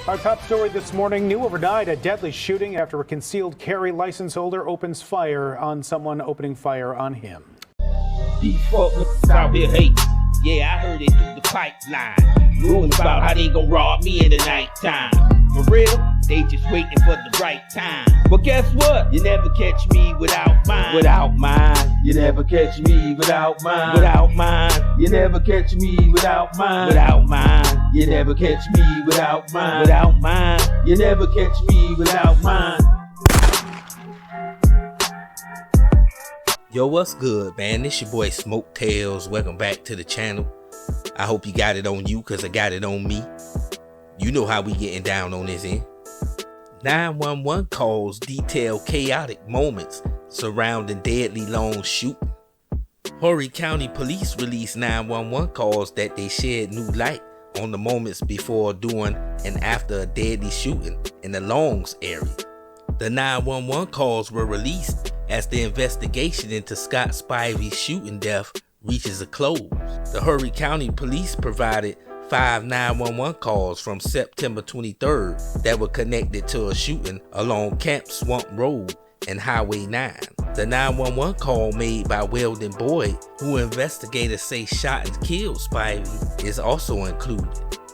Our top story this morning, new overnight, a deadly shooting after a concealed carry license holder opens fire on someone opening fire on him. These folks out here hate. Yeah, I heard it through the pipeline. Rumors about how they gon' rob me in the nighttime. For real, they just waiting for the right time. But guess what? You never catch me without mine. Without mine. You never catch me without mine. Without mine. You never catch me without mine. Without mine. You never catch me without mine. Without mine. You never catch me without mine. Yo, what's good, man? This your boy Smoke Tales. Welcome back to the channel. I hope you got it on you, cause I got it on me. You know how we getting down on this end. 911 calls detail chaotic moments surrounding deadly long shooting. Horry County police released 911 calls that they shed new light on the moments before, during, and after a deadly shooting in the Longs area. The 911 calls were released as the investigation into Scott Spivey's shooting death reaches a close. The Horry County police provided 5 911 calls from September 23rd that were connected to a shooting along Camp Swamp Road and Highway 9. The 911 call made by Weldon Boyd, who investigators say shot and killed Spivey, is also included.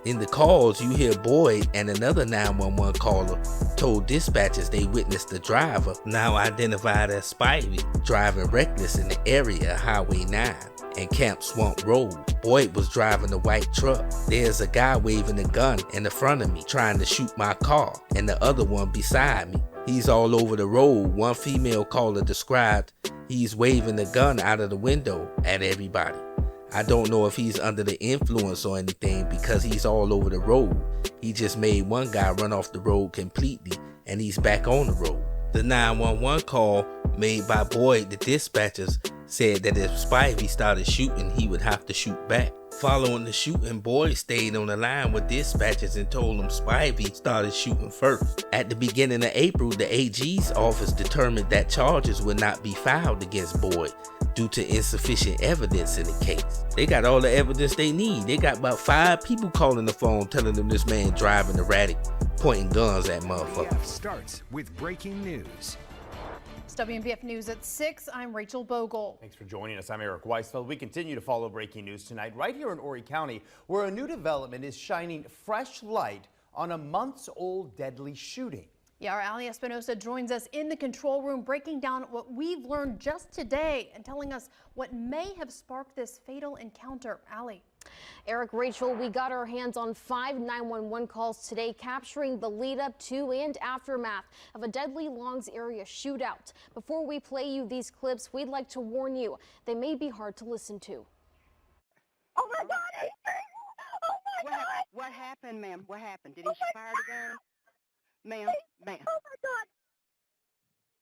In the calls, you hear Boyd and another 911 caller told dispatchers they witnessed the driver, now identified as Spivey, driving reckless in the area of Highway 9 and Camp Swamp Road. Boyd was driving a white truck. There's a guy waving a gun in the front of me trying to shoot my car, and the other one beside me. He's all over the road. One female caller described he's waving the gun out of the window at everybody. I don't know if he's under the influence or anything because he's all over the road. He just made one guy run off the road completely and he's back on the road. The 911 call made by Boyd, the dispatchers, said that if Spivey started shooting, he would have to shoot back. Following the shooting, Boyd stayed on the line with dispatchers and told them Spivey started shooting first. At the beginning of April, the AG's office determined that charges would not be filed against Boyd due to insufficient evidence in the case. They got all the evidence they need. They got about 5 people calling the phone telling them this man driving erratic, pointing guns at motherfuckers. Starts with breaking news. It's WMBF News at 6. I'm Rachel Bogle. Thanks for joining us. I'm Eric Weisfeld. We continue to follow breaking news tonight right here in Horry County, where a new development is shining fresh light on a months-old deadly shooting. Yeah, our Ali Espinosa joins us in the control room, breaking down what we've learned just today and telling us what may have sparked this fatal encounter. Ali. Eric, Rachel, we got our hands on 5 911 calls today, capturing the lead up to and aftermath of a deadly Longs area shootout. Before we play you these clips, we'd like to warn you, they may be hard to listen to. Oh my God! Oh my God! What happened, ma'am? What happened? Did he fire the gun? Ma'am, ma'am. Oh my God!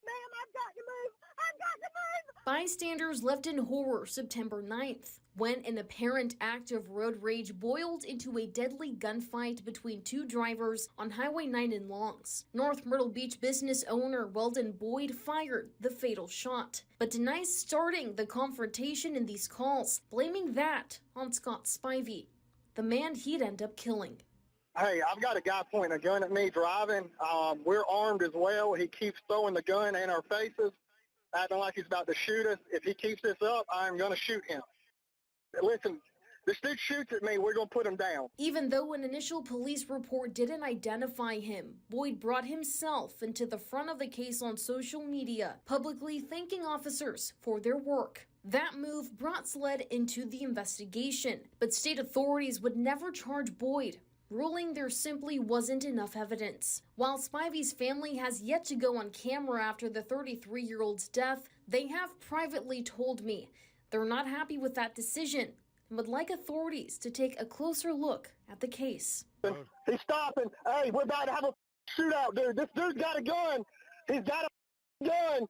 Ma'am, I've got to move! I've got to move! Bystanders left in horror September 9th, when an apparent act of road rage boiled into a deadly gunfight between 2 drivers on Highway 9 in Longs. North Myrtle Beach business owner Weldon Boyd fired the fatal shot, but denies starting the confrontation in these calls, blaming that on Scott Spivey, the man he'd end up killing. Hey, I've got a guy pointing a gun at me driving. We're armed as well. He keeps throwing the gun in our faces, acting like he's about to shoot us. If he keeps this up, I'm going to shoot him. Listen, this dude shoots at me, we're going to put him down. Even though an initial police report didn't identify him, Boyd brought himself into the front of the case on social media, publicly thanking officers for their work. That move brought SLED into the investigation, but state authorities would never charge Boyd, ruling there simply wasn't enough evidence. While Spivey's family has yet to go on camera after the 33-year-old's death, they have privately told me they're not happy with that decision and would like authorities to take a closer look at the case. He's stopping. Hey, we're about to have a shootout, dude. This dude's got a gun. He's got a gun.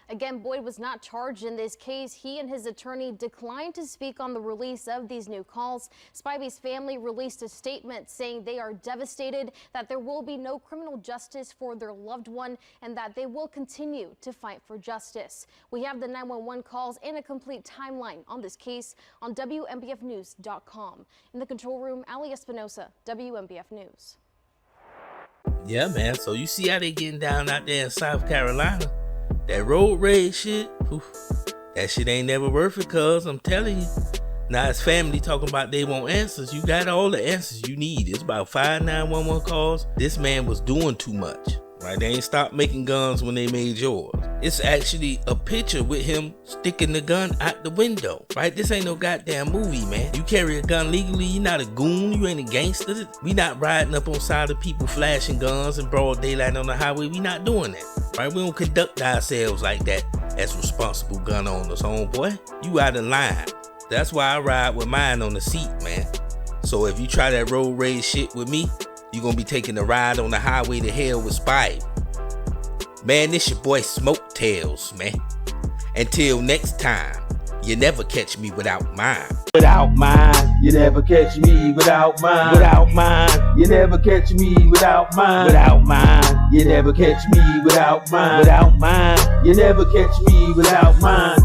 Again, Boyd was not charged in this case. He and his attorney declined to speak on the release of these new calls. Spivey's family released a statement saying they are devastated, that there will be no criminal justice for their loved one, and that they will continue to fight for justice. We have the 911 calls and a complete timeline on this case on WMBFnews.com. In the control room, Ali Espinosa, WMBF News. Yeah, man. So you see how they getting down out there in South Carolina? That road rage shit, oof, that shit ain't never worth it, cuz I'm telling you. Now his family talking about they want answers. You got all the answers you need. It's about 5 911 calls. This man was doing too much. Right? They ain't stopped making guns when they made yours. It's actually a picture with him sticking the gun out the window. Right? This ain't no goddamn movie, man. You carry a gun legally, you're not a goon, you ain't a gangster. We not riding up on side of people flashing guns in broad daylight on the highway. We not doing that. Right? We don't conduct ourselves like that as responsible gun owners, homeboy. You out of line. That's why I ride with mine on the seat, man. So if you try that road rage shit with me, you're gonna be taking a ride on the highway to hell with Spivey. Man, this your boy Smoke Tails, man. Until next time, you never catch me without mine. Without mine, you never catch me without mine. Without mine, you never catch me without mine. Without mine, you never catch me without mine. Without mine, you never catch me without mine.